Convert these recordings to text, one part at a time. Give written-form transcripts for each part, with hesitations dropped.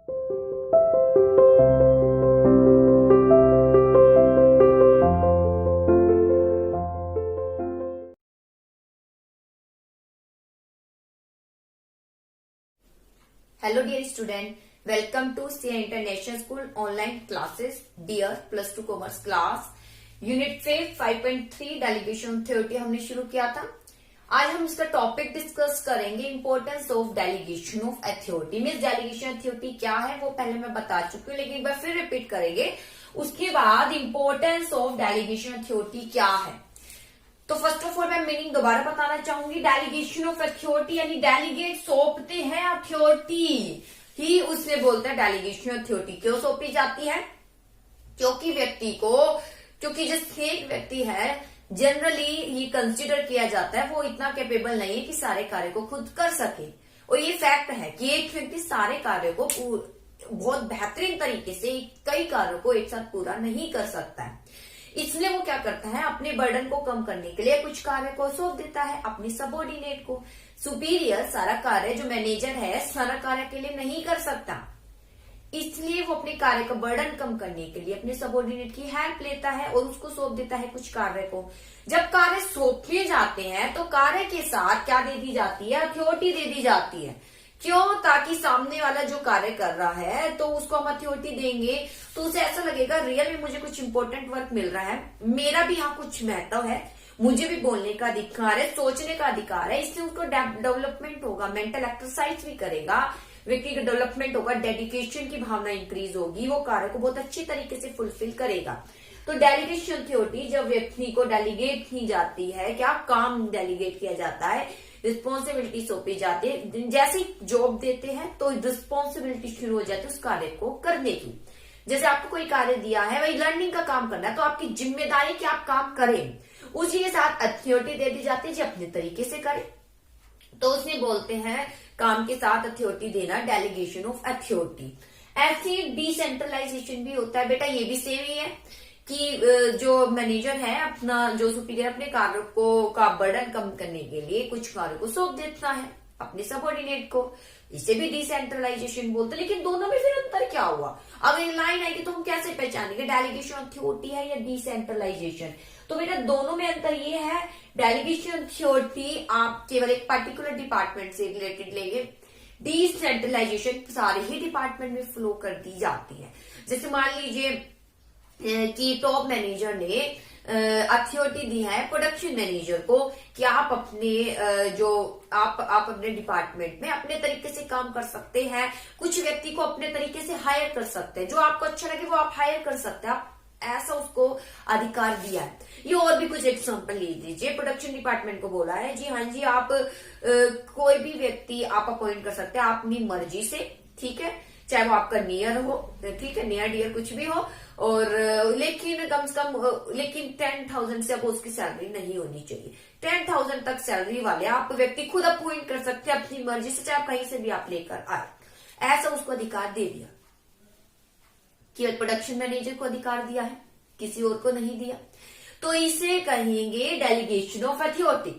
Hello dear student, welcome to CA International School online classes. Dear plus 2 commerce class, unit 5.3 delegation theory हमने शुरू किया था। आज हम इसका टॉपिक डिस्कस करेंगे, importance of delegation of authority. Means delegation authority क्या है वो पहले मैं बता चुकी हूँ, लेकिन एक बार फिर रिपीट करेंगे। उसके बाद इंपॉर्टेंस ऑफ डेलीगेशन अथॉरिटी क्या है। तो फर्स्ट ऑफ ऑल मैं मीनिंग दोबारा बताना चाहूंगी। डेलीगेशन ऑफ अथॉरिटी यानी डेलीगेट सौंपते हैं अथॉरिटी ही उसमें बोलते हैं डेलीगेशन अथॉरिटी। क्यों सौंपी जाती है? क्योंकि जो एक व्यक्ति है जनरली ये कंसिडर किया जाता है वो इतना कैपेबल नहीं है कि सारे कार्य को खुद कर सके। और ये फैक्ट है कि एक व्यक्ति सारे कार्य को बहुत बेहतरीन तरीके से कई कार्यों को एक साथ पूरा नहीं कर सकता है। इसलिए वो क्या करता है, अपने बर्डन को कम करने के लिए कुछ कार्य को सौंप देता है अपने सबऑर्डिनेट को। सुपीरियर सारा कार्य, जो मैनेजर है सारा कार्य के लिए नहीं कर सकता, इसलिए वो अपने कार्य का बर्डन कम करने के लिए अपने सबऑर्डिनेट की हेल्प लेता है और उसको सौंप देता है कुछ कार्य को। जब कार्य सौंपे जाते हैं तो कार्य के साथ क्या दे दी जाती है? अथॉरिटी दे दी जाती है। क्यों? ताकि सामने वाला जो कार्य कर रहा है तो उसको हम अथॉरिटी देंगे तो उसे ऐसा लगेगा रियल में मुझे कुछ इंपॉर्टेंट वर्क मिल रहा है, मेरा भी यहाँ कुछ महत्व है, मुझे भी बोलने का अधिकार है, सोचने का अधिकार है। इससे उसको डेवलपमेंट होगा, मेंटल एक्सरसाइज भी करेगा, व्यक्ति का डेवलपमेंट होगा, डेडिकेशन की भावना इंक्रीज होगी, वो कार्य को बहुत अच्छी तरीके से फुलफिल करेगा। तो डेलीगेशन अथॉरिटी जब व्यक्ति को डेलीगेट की जाती है, क्या काम डेलीगेट किया जाता है, रिस्पॉन्सिबिलिटी सौंपी जाती है। जैसे जॉब देते हैं तो रिस्पॉन्सिबिलिटी शुरू हो जाती है उस कार्य को करने की। जैसे आपको कोई कार्य दिया है, वही लर्निंग का काम करना है, तो आपकी जिम्मेदारी कि आप काम करें, उसी के साथ अथॉरिटी दे दी जाती है जी अपने तरीके से करें। तो उसने बोलते हैं काम के साथ अथॉरिटी देना डेलीगेशन ऑफ अथॉरिटी। ऐसे डिसेंट्रलाइजेशन भी होता है बेटा, ये भी सेम ही है कि जो मैनेजर है अपना, जो सुपीरियर अपने कार्यों को का बर्डन कम करने के लिए कुछ कार्यों को सौंप देता है अपने सबऑर्डिनेट को, इसे भी डिसेंट्रलाइजेशन बोलते हैं। लेकिन दोनों में फिर अंतर क्या हुआ? अब एक लाइन आएगी तो हम कैसे पहचानेंगे डेलीगेशन अथॉरिटी है या डिसेंट्रलाइजेशन? तो बेटा दोनों में अंतर ये है, डेलीगेशन अथॉरिटी आप केवल एक पर्टिकुलर डिपार्टमेंट से रिलेटेड लेंगे, डिसेंट्रलाइजेशन सारे ही डिपार्टमेंट में फ्लो कर दी जाती है। जैसे मान लीजिए कि टॉप मैनेजर ने अथॉरिटी दी है प्रोडक्शन मैनेजर को कि आप अपने आप अपने डिपार्टमेंट में अपने तरीके से काम कर सकते हैं, कुछ व्यक्ति को अपने तरीके से हायर कर सकते हैं, जो आपको अच्छा लगे वो आप हायर कर सकते हैं, आप ऐसा उसको अधिकार दिया है। ये और भी कुछ एग्जांपल ले लीजिए। प्रोडक्शन डिपार्टमेंट को बोला है जी हाँ जी आप कोई भी व्यक्ति आप अपॉइंट कर सकते हैं अपनी मर्जी से, ठीक है, चाहे वो आपका नियर हो, ठीक है, नियर डियर कुछ भी हो, और लेकिन कम से कम लेकिन 10,000 से अब उसकी सैलरी नहीं होनी चाहिए। 10,000 तक सैलरी वाले आप व्यक्ति खुद अपॉइंट कर सकते हैं अपनी मर्जी से, चाहे आप कहीं से भी आप लेकर आए, ऐसा उसको अधिकार दे दिया। केवल प्रोडक्शन मैनेजर को अधिकार दिया है, किसी और को नहीं दिया, तो इसे कहेंगे डेलीगेशन ऑफ अथॉरिटी।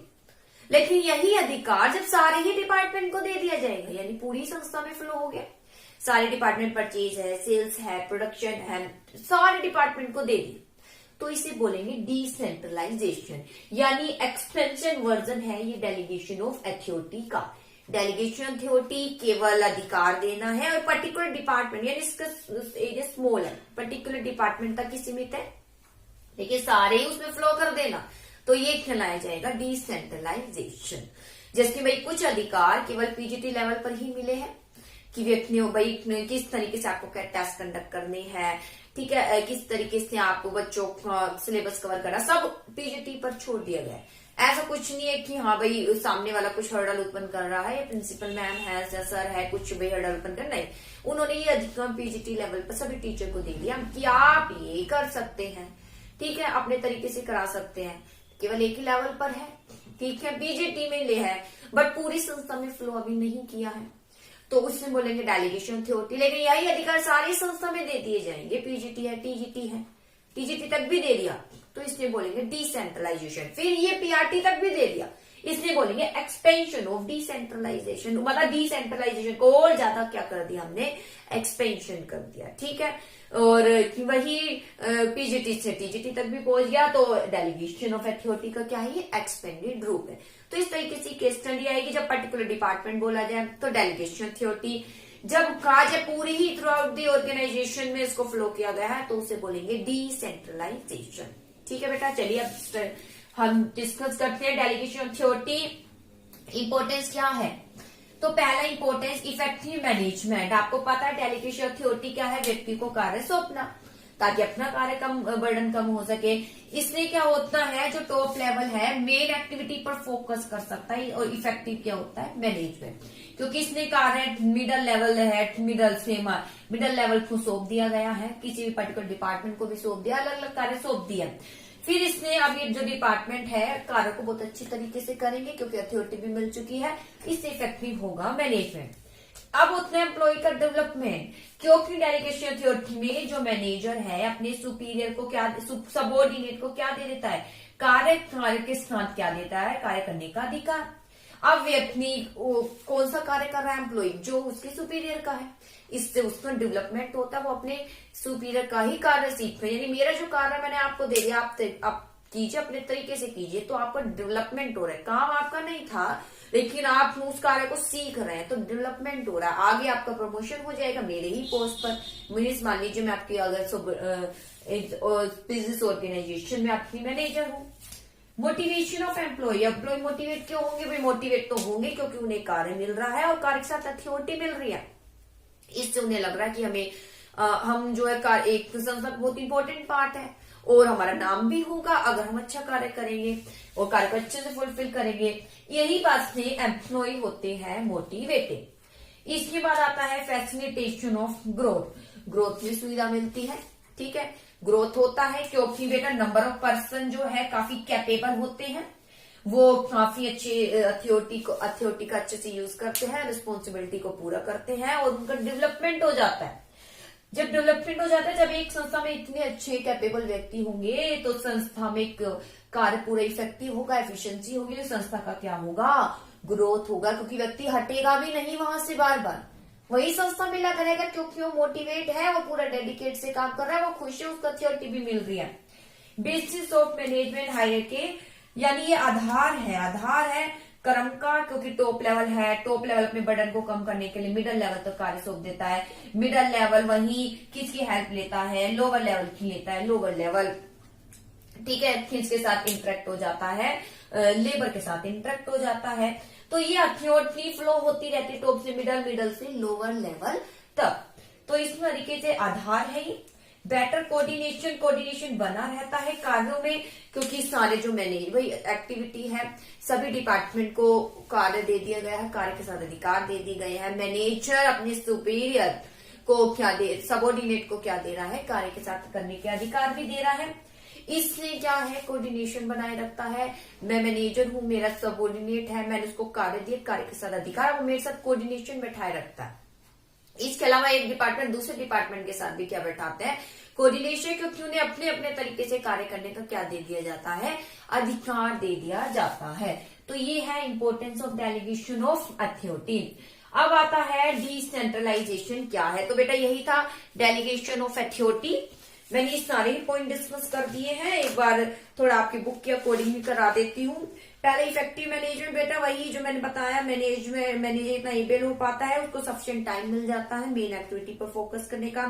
लेकिन यही अधिकार जब सारे ही डिपार्टमेंट को दे दिया जाएगा, यानी पूरी संस्था में फ्लो हो गया, सारे डिपार्टमेंट, परचेज है, सेल्स है, प्रोडक्शन है, सारे डिपार्टमेंट को दे दी, तो इसे बोलेंगे डिसेंट्रलाइजेशन, यानी एक्सपेंशन वर्जन है ये डेलीगेशन ऑफ अथॉरिटी का। डेलीगेशन अथॉरिटी केवल अधिकार देना है और पर्टिकुलर डिपार्टमेंट, यानी इसका एरिया स्मॉल है, पर्टिकुलर डिपार्टमेंट तक ही सीमित है, लेकिन सारे ही उसमें फ्लो कर देना, तो ये कहलाया जाएगा डिसेंट्रलाइजेशन। जैसे भाई कुछ अधिकार केवल पीजीटी लेवल पर ही मिले हैं कि व्यक्तियों भाई किस तरीके से आपको क्या टेस्ट कंडक्ट करने हैं, ठीक है, किस तरीके से आपको बच्चों का सिलेबस कवर करना, सब पीजीटी पर छोड़ दिया गया है। ऐसा कुछ नहीं है कि हाँ भाई सामने वाला कुछ हर्डल उत्पन्न कर रहा है या प्रिंसिपल मैम है या सर है कुछ भाई हर्डल उत्पन्न कर, नहीं, उन्होंने ये अधिकतम पीजीटी लेवल पर सभी टीचर को दे दिया कि आप ये कर सकते हैं, ठीक है, अपने तरीके से करा सकते हैं, केवल एक ही लेवल पर है, ठीक है, पीजीटी में ले है, बट पूरी संस्था में फ्लो अभी नहीं किया है, तो उसमें बोलेंगे डेलीगेशन अथॉरिटी। लेकिन यही अधिकार सारी संस्था में दे दिए जाएंगे, पीजीटी है, टीजीटी है, टीजीटी तक भी दे दिया, तो इसमें बोलेंगे डिसेंट्रलाइजेशन। फिर ये पीआरटी तक भी दे दिया, इसलिए बोलेंगे एक्सपेंशन ऑफ डिसेंट्रलाइजेशन, मतलब डिसेंट्रलाइजेशन को और ज्यादा क्या कर दिया हमने, एक्सपेंशन कर दिया, ठीक है। और वही पीजीटी से टीजीटी तक भी पहुंच गया, तो डेलीगेशन ऑफ अथॉरिटी का क्या है, एक्सपेंडेड रूप है। तो इस तरीके से केस स्टडी आएगी जब पर्टिकुलर डिपार्टमेंट बोला जाए तो डेलीगेशन अथॉरिटी, जब कहा जाए पूरी ही थ्रू आउट दी ऑर्गेनाइजेशन में इसको फ्लो किया गया है तो उसे बोलेंगे डिसेंट्रलाइजेशन, ठीक है बेटा। चलिए अब हम डिस्कस करते हैं डेलीगेशन अथॉरिटी इंपॉर्टेंस क्या है। तो पहला इंपॉर्टेंस इफेक्टिव मैनेजमेंट। आपको पता है डेलीगेशन अथॉरिटी क्या है, व्यक्ति को कार्य सौंपना ताकि अपना कार्य कम बर्डन कम हो सके। इसलिए क्या होता है, जो टॉप लेवल है मेन एक्टिविटी पर फोकस कर सकता है, और इफेक्टिव क्या होता है, मैनेजमेंट, क्योंकि इसने कार्य मिडल लेवल है, मिडल लेवल को सौंप दिया गया है, किसी भी पर्टिकुलर डिपार्टमेंट को भी सौंप दिया, अलग अलग कार्य सौंप दिया। फिर इसने अब ये जो डिपार्टमेंट है कार्य को बहुत अच्छी तरीके से करेंगे क्योंकि अथॉरिटी भी मिल चुकी है, इससे इफेक्टिव होगा मैनेजमेंट। अब उतने एम्प्लॉय का डेवलपमेंट, क्योंकि डेलीगेशन अथॉरिटी में जो मैनेजर है अपने सुपीरियर को क्या, सबॉर्डिनेट को क्या दे देता है, कार्य के साथ क्या देता है, कार्य करने का अधिकार। अब व्यक्ति कौन सा कार्य कर रहा है, एम्प्लॉय जो उसके सुपीरियर का है, इससे उसका डेवलपमेंट होता है, वो अपने सुपीरियर का ही कार्य सीखते हैं। यानी मेरा जो कार्य मैंने आपको दे दिया, आप कीजिए, अपने तरीके से कीजिए, तो आपका डेवलपमेंट हो रहा है। काम आपका नहीं था लेकिन आप उस कार्य को सीख रहे हैं तो डेवलपमेंट हो रहा है, आगे आपका प्रमोशन हो जाएगा मेरे ही पोस्ट पर। मीन्स मान लीजिए मैं आपकी अगर बिजनेस ऑर्गेनाइजेशन में आपकी मैनेजर हूँ। मोटिवेशन ऑफ एम्प्लॉय मोटिवेट क्यों होंगे भाई, मोटिवेट तो होंगे क्योंकि उन्हें कार्य मिल रहा है और कार्य के साथ अथॉरिटी मिल रही है, इससे उन्हें लग रहा है कि हमें हम जो है एक संस्था बहुत इंपॉर्टेंट पार्ट है और हमारा नाम भी होगा अगर हम अच्छा कार्य करेंगे और कार्य को अच्छे से फुलफिल करेंगे। यही बात से एम्प्लॉय होते हैं मोटिवेटेड। इसके बाद आता है फैसिलिटेशन ऑफ ग्रोथ। ग्रोथ में सुविधा मिलती है, ठीक है, ग्रोथ होता है क्योंकि बेटा नंबर ऑफ पर्सन जो है काफी कैपेबल होते हैं, वो काफी अच्छे अथॉरिटी का अच्छे से यूज करते हैं, रिस्पॉन्सिबिलिटी को पूरा करते हैं और उनका डेवलपमेंट हो जाता है। जब डेवलपमेंट हो जाता है, जब एक संस्था में इतने अच्छे कैपेबल व्यक्ति होंगे तो संस्था में कार्य पूरा इफेक्टिव होगा, एफिशिएंसी होगी, तो संस्था का क्या होगा, ग्रोथ होगा, क्योंकि व्यक्ति हटेगा भी नहीं वहां से बार बार, वही संस्था में लगा रहेगा क्योंकि वो मोटिवेट है, वो पूरा डेडिकेट से काम कर रहा है, वो खुश है, उसको अथॉरिटी भी मिल रही है। बेसिस ऑफ मैनेजमेंट हायरार्की, यानी ये आधार है कर्म का, क्योंकि टॉप लेवल है, टॉप लेवल अपने बर्डन को कम करने के लिए मिडिल लेवल तक कार्य सौंप देता है। मिडिल लेवल वही किसकी हेल्प लेता है, लोअर लेवल की लेता है, लोअर लेवल, ठीक है, किसके साथ इंटरेक्ट हो जाता है, लेबर के साथ इंटरेक्ट हो जाता है। तो ये अथॉरिटी फ्लो होती रहती है टॉप से मिडल, मिडल से लोअर लेवल तक। तो इस तरीके से आधार है ये। बेटर कोऑर्डिनेशन बना रहता है कार्यों में, क्योंकि सारे जो वही एक्टिविटी है सभी डिपार्टमेंट को कार्य दे दिया गया है, कार्य के साथ अधिकार दे दिए गए हैं। मैनेजर अपने सुपीरियर को क्या दे, सबऑर्डिनेट को क्या दे रहा है, कार्य के साथ करने के अधिकार भी दे रहा है। इसलिए क्या है, कोऑर्डिनेशन बनाए रखता है। मैं मैनेजर हूं, मेरा सबऑर्डिनेट है, मैंने उसको कार्य दिया, कार्य के साथ अधिकार, वो मेरे साथ कोऑर्डिनेशन बैठाए रखता है। इसके अलावा एक डिपार्टमेंट दूसरे डिपार्टमेंट के साथ भी क्या बैठाते हैं, कोऑर्डिनेशन, क्योंकि उन्हें अपने अपने तरीके से कार्य करने का क्या दे दिया जाता है, अधिकार दे दिया जाता है। तो ये है importance of delegation of authority. अब आता है डिसेंट्रलाइजेशन क्या है। तो बेटा यही था डेलीगेशन ऑफ अथॉरिटी। मैंने ये सारे ही पॉइंट डिस्कस कर दिए हैं, एक बार थोड़ा आपकी बुक के अकॉर्डिंग भी करा देती हूँ। पहले इफेक्टिव मैनेजमेंट, बेटा वही जो मैंने बताया, मैनेजर इतना एबल हो पाता है, उसको सफिशिएंट टाइम मिल जाता है मेन एक्टिविटी पर फोकस करने का।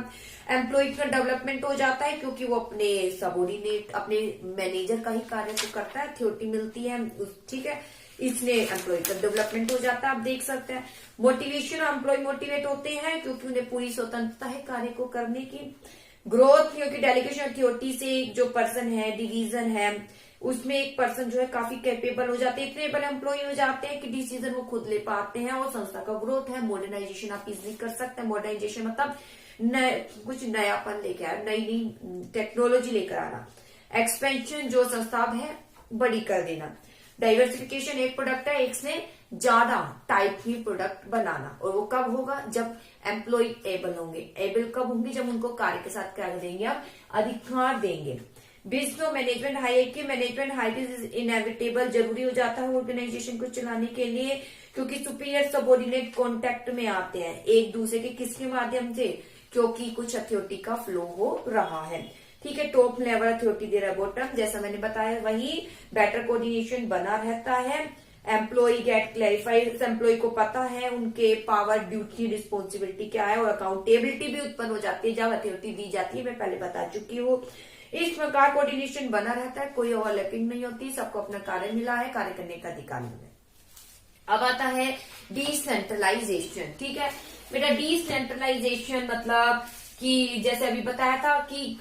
एम्प्लॉय का डेवलपमेंट हो जाता है क्योंकि वो अपने सबऑर्डिनेट, अपने मैनेजर का ही कार्य को करता है, अथॉरिटी मिलती है, ठीक है, इसलिए एम्प्लॉय का डेवलपमेंट हो जाता है। आप देख सकते हैं मोटिवेशन, एम्प्लॉय मोटिवेट होते हैं क्योंकि उन्हें पूरी स्वतंत्रता है कार्य को करने की। ग्रोथ, क्योंकि डेलीगेशन अथॉरिटी से जो पर्सन है, डिवीजन है, उसमें एक पर्सन जो है काफी कैपेबल हो जाते हैं, इतने बड़े एम्प्लॉय हो जाते हैं कि डिसीजन वो खुद ले पाते हैं और संस्था का ग्रोथ है। मॉडर्नाइजेशन आप इजिली कर सकते हैं। मॉडर्नाइजेशन मतलब कुछ नयापन लेके आना, नई टेक्नोलॉजी लेकर आना। एक्सपेंशन, जो संस्था है बड़ी कर देना। डाइवर्सिफिकेशन, एक प्रोडक्ट है, एक से ज्यादा टाइप की प्रोडक्ट बनाना, और वो कब होगा, जब एम्प्लॉय एबल होंगे। एबल कब होंगे, जब उनको कार्य के साथ क्या देंगे, आप अधिकार देंगे। बिजनेस मैनेजमेंट हाइट की मैनेजमेंट हाइट इज इनएविटेबल, जरूरी हो जाता है ऑर्गेनाइजेशन को चलाने के लिए, क्योंकि सुपीरियर सबॉर्डिनेट कांटेक्ट में आते हैं एक दूसरे के किसके माध्यम से, क्योंकि कुछ अथॉरिटी का फ्लो हो रहा है। ठीक है, टॉप लेवल अथॉरिटी दे रहा है, बॉटम जैसा मैंने बताया वही, बेटर कोऑर्डिनेशन बना रहता है, एम्प्लॉय गेट क्लैरिफाइड, एम्प्लॉय को पता है उनके पावर, ड्यूटी, रिस्पॉन्सिबिलिटी क्या है, और अकाउंटेबिलिटी भी उत्पन्न हो जाती है जब अथॉरिटी दी जाती है, मैं पहले बता चुकी हूँ। इस प्रकार कोऑर्डिनेशन बना रहता है, कोई ओवरलैपिंग नहीं होती, सबको अपना कार्य मिला है, कार्य करने का अधिकार मिला है। अब आता है डिसेंट्रलाइजेशन। ठीक है बेटा, डिसेंट्रलाइजेशन मतलब कि जैसे अभी बताया था कि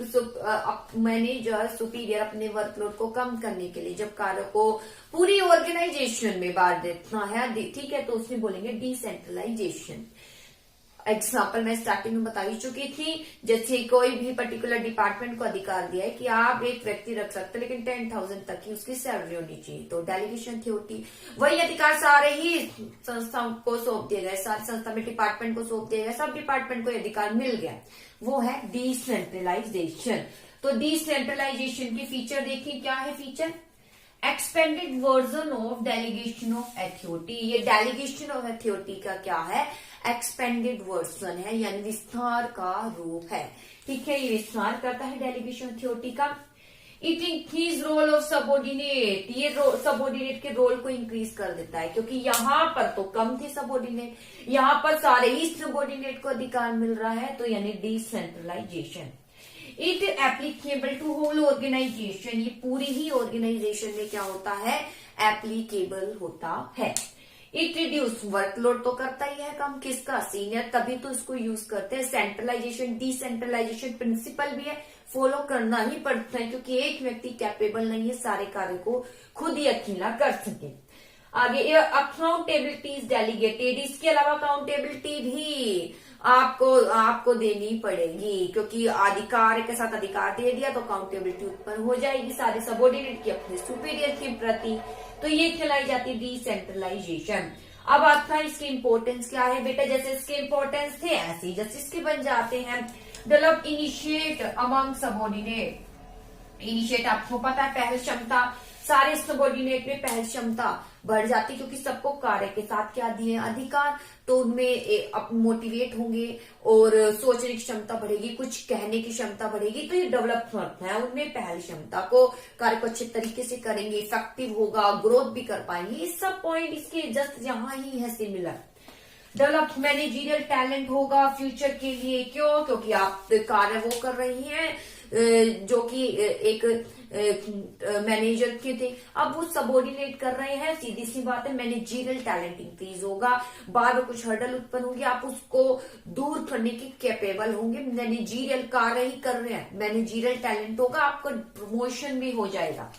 मैनेजर सुपीरियर अपने वर्कलोड को कम करने के लिए जब कार्य को पूरी ऑर्गेनाइजेशन में बांट देता है, ठीक है, तो उसमें बोलेंगे डिसेंट्रलाइजेशन। एग्जाम्पल मैं स्टार्टिंग में बता ही चुकी थी, जैसे कोई भी पर्टिकुलर डिपार्टमेंट को अधिकार दिया है कि आप एक व्यक्ति रख सकते हैं लेकिन 10,000 तक की उसकी सैलरी होनी चाहिए, तो डेलीगेशन थ्योरिटी, वही अधिकार सारे ही संस्था को सौंप दिए गए, सारी संस्था में डिपार्टमेंट को सौंप दिया गया, सब डिपार्टमेंट को अधिकार मिल गया, वो है डिसेंट्रलाइजेशन। तो डिसेंट्रलाइजेशन की फीचर देखिए, क्या है feature, expanded version of delegation of authority. ये डेलीगेशन ऑफ अथॉरिटी का क्या है, एक्सपेंडेड वर्जन है, यानी विस्तार का रूप है। ठीक है, ये विस्तार करता है डेलीगेशन अथॉरिटी का। It increase role of subordinate, ये सबॉर्डिनेट के रोल को इंक्रीज कर देता है, क्योंकि यहाँ पर तो कम थे सबॉर्डिनेट, यहाँ पर सारे ही सबॉर्डिनेट को अधिकार मिल रहा है, तो यानी decentralisation. It applicable to whole organisation, ये पूरी ही ऑर्गेनाइजेशन में क्या होता है, एप्लीकेबल होता है। इट रिड्यूस, वर्कलोड तो करता ही है कम, किसका, सीनियर, तभी तो इसको यूज करते हैं। सेंट्रलाइजेशन, डिसेंट्रलाइजेशन प्रिंसिपल भी है, फॉलो करना ही पड़ता है, क्योंकि एक व्यक्ति कैपेबल नहीं है सारे कार्य को खुद ही अकेला कर सके। आगे अकाउंटेबिलिटी इज डेलीगेटेड, इसके अलावा अकाउंटेबिलिटी भी आपको देनी पड़ेगी, क्योंकि अधिकार के साथ अधिकार दे दिया तो अकाउंटेबिलिटी उत्पन्न हो जाएगी सारे सबॉर्डिनेट की अपने सुपीरियर के प्रति, तो ये चलाई जाती है डिसेंट्रलाइजेशन। अब आता है इसकी इंपॉर्टेंस क्या है बेटा, जैसे इसके इंपॉर्टेंस थे ऐसे ही जैसे इसके बन जाते हैं। Develop initiate among subordinate, initiate आपको पता है पहल क्षमता, सारे सबॉर्डिनेट में पहल क्षमता बढ़ जाती, क्योंकि सबको कार्य के साथ क्या दिए अधिकार, तो उनमें मोटिवेट होंगे और सोचने की क्षमता बढ़ेगी, कुछ कहने की क्षमता बढ़ेगी, तो ये डेवलप करता है उनमें पहल क्षमता को, कार्य को अच्छे तरीके से करेंगे, इफेक्टिव होगा, ग्रोथ भी कर पाएंगे। ये सब पॉइंट इसके जस्ट यहाँ ही है सिमिलर। डेवलप मैनेजरियल टैलेंट होगा फ्यूचर के लिए, क्यों, क्योंकि आप कार्य वो कर रही हैं जो कि एक मैनेजर के थे, अब वो सबॉर्डिनेट कर रहे हैं, सीधी सी बात है मैनेजरियल टैलेंट इंक्रीज होगा, बार बार कुछ हर्डल उत्पन्न होंगे, आप उसको दूर करने के कैपेबल होंगे, मैनेजरियल कार्य ही कर रहे हैं, मैनेजरियल टैलेंट होगा, आपका प्रमोशन भी हो जाएगा।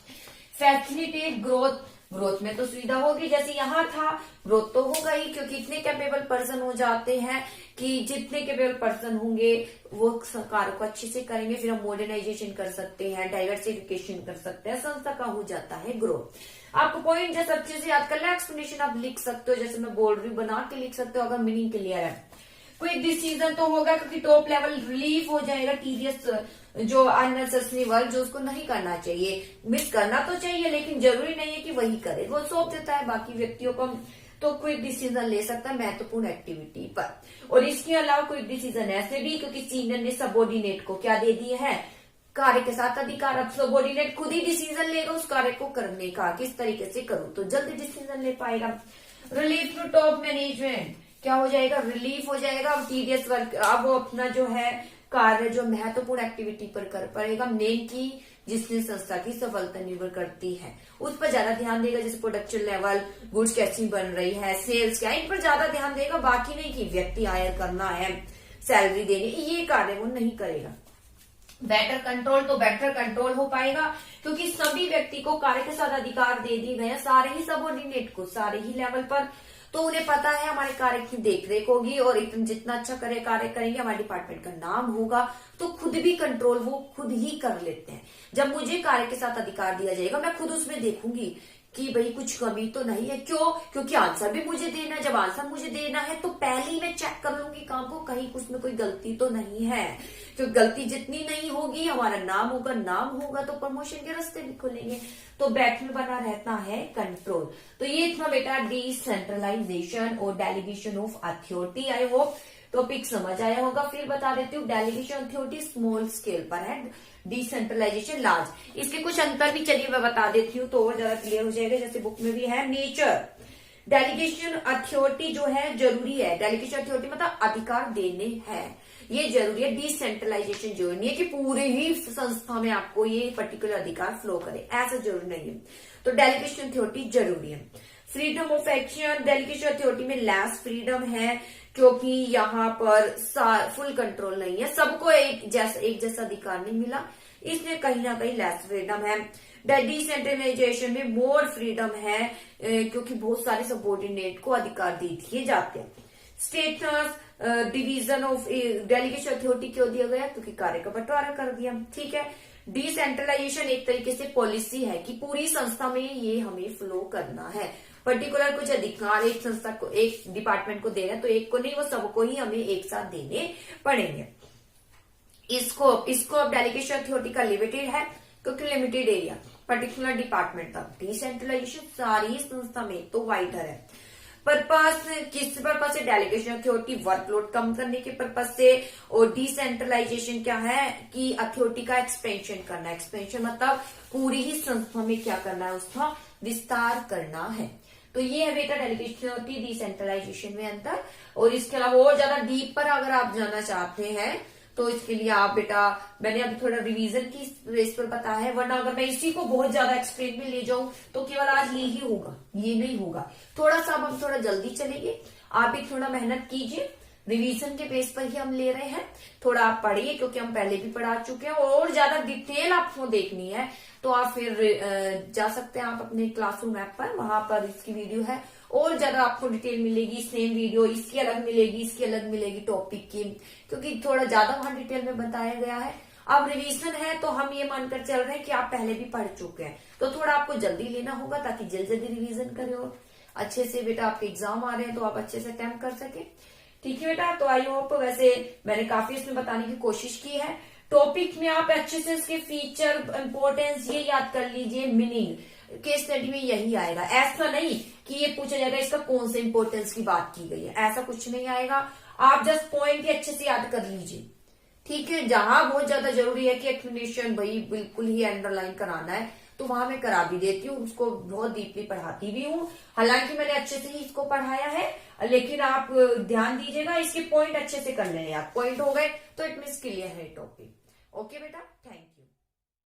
फैसिलिटेट ग्रोथ, ग्रोथ में तो सुविधा होगी, जैसे यहाँ था ग्रोथ तो होगा ही, क्योंकि इतने कैपेबल पर्सन हो जाते हैं कि जितने कैपेबल पर्सन होंगे वो कार्य को अच्छे से करेंगे, फिर हम मॉडर्नाइजेशन कर सकते हैं, डाइवर्सिफिकेशन कर सकते हैं, संस्था का हो जाता है ग्रोथ। आपको पॉइंट जैसे अच्छे से याद करना, एक्सप्लेनेशन आप लिख सकते हो, जैसे मैं बोल रही हूँ बना के लिख सकते हो अगर मीनिंग क्लियर है। क्विक डिसीजन तो होगा, क्योंकि टॉप लेवल रिलीफ हो जाएगा, टीडियस जो अननेसेसरी वर्क जो उसको नहीं करना चाहिए, मिस करना तो चाहिए लेकिन जरूरी नहीं है कि वही करे, वो सौंप देता है बाकी व्यक्तियों को, तो क्विक डिसीजन ले सकता है महत्वपूर्ण एक्टिविटी पर। और इसके अलावा क्विक डिसीजन ऐसे भी, क्योंकि सीनियर ने सबॉर्डिनेट को क्या दे दिए है, कार्य के साथ अधिकार, अब सबॉर्डिनेट खुद ही डिसीजन लेगा उस कार्य को करने का, किस तरीके से करूं, तो जल्दी डिसीजन ले पाएगा। रिलीफ टू टॉप मैनेजमेंट, क्या हो जाएगा, रिलीफ हो जाएगा, अब टीडियस वर्क, अब वो अपना जो है कार्य जो महत्वपूर्ण एक्टिविटी पर कर पाएगा, मेन की जिसने संस्था की सफलता निर्भर करती है उस पर ज्यादा ध्यान देगा, जैसे प्रोडक्शन लेवल, गुड्स कैसी बन रही है, सेल्स क्या, इन पर ज्यादा ध्यान देगा, बाकी नहीं कि व्यक्ति हायर करना है, सैलरी देनी, ये कार्य वो नहीं करेगा। बेटर कंट्रोल, तो बेटर कंट्रोल हो पाएगा, क्योंकि सभी व्यक्ति को कार्य के साथ अधिकार दे दिए गए हैं, सारे ही सबऑर्डिनेट को, सारे ही लेवल पर, तो उन्हें पता है हमारे कार्य की देखरेख होगी और जितना अच्छा कार्य करेंगे हमारे डिपार्टमेंट का नाम होगा, तो खुद भी कंट्रोल वो खुद ही कर लेते हैं। जब मुझे कार्य के साथ अधिकार दिया जाएगा मैं खुद उसमें देखूंगी कि भाई कुछ कमी तो नहीं है, क्यों, क्योंकि आंसर भी मुझे देना है, जब आंसर मुझे देना है तो पहले ही मैं चेक कर लूंगी काम को, कहीं उसमें कोई गलती तो नहीं है, तो गलती जितनी नहीं होगी, हमारा नाम होगा तो प्रमोशन के रास्ते भी खुलेंगे। तो बैक में बना रहता है कंट्रोल। तो ये था बेटा डिसेंट्रलाइजेशन और delegation of authority. I hope topic समझ आया होगा। फिर बता देती हूँ, डेलीगेशन अथॉरिटी स्मॉल स्केल पर है, डिसेंट्रलाइजेशन लार्ज। इसके कुछ अंतर भी चलिए मैं बता देती हूँ तो और ज्यादा क्लियर हो जाएगा। जैसे बुक में भी है, नेचर डेलीगेशन अथॉरिटी जो है जरूरी है। डेलीगेशन अथॉरिटी मतलब अधिकार देने हैं, ये जरूरी है। डिसेंट्रलाइजेशन जरूरी नहीं है कि पूरे ही संस्था में आपको ये पर्टिकुलर अधिकार फ्लो करे, ऐसा जरूरी नहीं है। तो डेलीगेशन अथॉरिटी जरूरी है। Freedom of action, delegation authority में लेस फ्रीडम है क्योंकि यहाँ पर फुल कंट्रोल नहीं है, सबको एक जैसा अधिकार नहीं मिला, इसमें कहीं ना कहीं लेस फ्रीडम है। डिसेंट्रलाइजेशन में मोर फ्रीडम है क्योंकि बहुत सारे सबॉर्डिनेट को अधिकार दे दिए जाते हैं। Status division of delegation authority क्यों दिया गया, क्योंकि कार्य का बंटवारा कर दिया, ठीक है। डिसेंट्रलाइजेशन एक तरीके से पॉलिसी है कि पूरी संस्था में ये हमें फ्लो करना है, पर्टिकुलर कुछ अधिकार एक संस्था को, एक डिपार्टमेंट को दे रहे हैं तो एक को नहीं, वो सबको ही हमें एक साथ देने पड़ेंगे। स्कोप डेलीगेशन अथॉरिटी का लिमिटेड है क्योंकि लिमिटेड एरिया, पर्टिकुलर डिपार्टमेंट तक। डिसेंट्रलाइजेशन सारी संस्था में तो वाइडर है। पर्पस, किस पर्पस से, डेलीगेशन अथॉरिटी वर्कलोड कम करने के पर्पस से, और डिसेंट्रलाइजेशन क्या है कि अथॉरिटी का एक्सपेंशन करना। एक्सपेंशन मतलब पूरी ही संस्था में क्या करना है, उसका विस्तार करना है। तो ये है बेटा डेलीगेशन अथॉरिटी डिसेंट्रलाइजेशन में अंतर। और इसके अलावा और ज्यादा डीप पर अगर आप जाना चाहते हैं तो इसके लिए आप बेटा, मैंने अभी थोड़ा रिवीजन की बेस पर पता है, वरना अगर मैं इसी को बहुत ज्यादा एक्सप्लेन में ले जाऊं तो केवल आज ये ही होगा, ये नहीं होगा। थोड़ा सा अब हम थोड़ा जल्दी चलेंगे, आप भी थोड़ा मेहनत कीजिए, रिवीजन के बेस पर ही हम ले रहे हैं। थोड़ा आप पढ़िए क्योंकि हम पहले भी पढ़ा चुके हैं, और ज्यादा डिटेल आपको देखनी है तो आप फिर जा सकते हैं आप अपने क्लासरूम ऐप पर, वहां पर इसकी वीडियो है, और ज्यादा आपको डिटेल मिलेगी। सेम वीडियो इसकी अलग मिलेगी, इसकी अलग मिलेगी टॉपिक की, क्योंकि थोड़ा ज्यादा वहां डिटेल में बताया गया है। अब रिवीजन है तो हम ये मानकर चल रहे हैं कि आप पहले भी पढ़ चुके हैं, तो थोड़ा आपको जल्दी लेना होगा ताकि जल्दी जल्दी रिवीजन करें और अच्छे से बेटा आपके एग्जाम आ रहे हैं तो आप अच्छे से अटेम्प्ट कर सके। ठीक है बेटा, तो आई होप, वैसे मैंने काफी इसमें बताने की कोशिश की है। टॉपिक में आप अच्छे से इसके फीचर, इंपोर्टेंस ये याद कर लीजिए, मीनिंग केस स्टडी में यही आएगा। ऐसा नहीं कि ये पूछा जाएगा इसका कौन से इंपोर्टेंस की बात की गई है, ऐसा कुछ नहीं आएगा। आप जस्ट पॉइंट ही अच्छे से याद कर लीजिए, ठीक है। जहां बहुत ज्यादा जरूरी है कि एक्सप्लेनेशन भाई बिल्कुल ही अंडरलाइन कराना है तो वहां मैं करा भी देती हूँ, उसको बहुत डीपली पढ़ाती भी हूँ। हालांकि मैंने अच्छे से ही इसको पढ़ाया है, लेकिन आप ध्यान दीजिएगा, इसके पॉइंट अच्छे से कर लें। आप पॉइंट हो गए तो इट मीन्स क्लियर है टॉपिक। ओके बेटा, थैंक यू।